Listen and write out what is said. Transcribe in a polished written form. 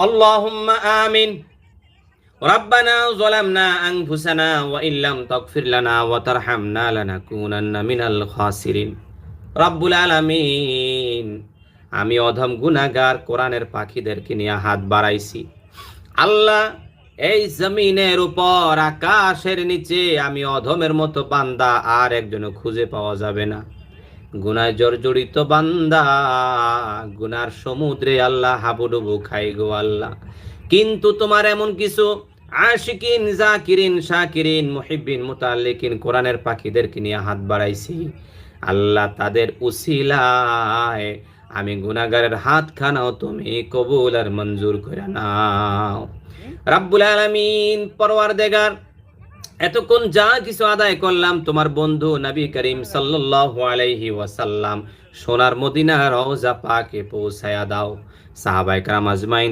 আল্লাহুম্মা আমিন। রাব্বানা যালামনা আনফুসানা ওয়া ইল্লাম তাগফির লানা ওয়া তারহামনা লানাকুনান্না মিনাল খাসিরিন। রব্বুল আলামিন, আমি অধম গুনাহগার কোরআনের পাখিদেরকে নিয়ে হাত বাড়াইছি। আল্লাহ, এই জমিনের উপর আকাশের নিচে আমি অধমের মতো বান্দা আর একজনও খুঁজে পাওয়া যাবে না। গুনায় জর্জরিত বান্দা, গুনার সমুদ্রে আল্লাহ হাবুডুবু খাই গো আল্লাহ। কিন্তু তোমার এমন কিছু আশিকিন, জাকিরিন, শাকিরিন, মুহিব্বিন, মুতাল্লিকিন কোরআনের পাখিদেরকে নিয়ে হাত বাড়াইছি। আল্লাহ, তাদের উসিলায় আমি গুনাহগারের হাতখানাও তুমি কবুল আর মঞ্জুর করে নাও। রাব্বুল আলামিন, পরওয়ারদিগার, এতক্ষণ যা কিছু আদায় করলাম তোমার বন্ধু নবী করিম সাল্লাল্লাহু আলাইহি ওয়াসাল্লাম সোনার মদিনা রওজা পাকে পৌঁছায়া দাও। সাহাবায়ে কেরাম আজমাইন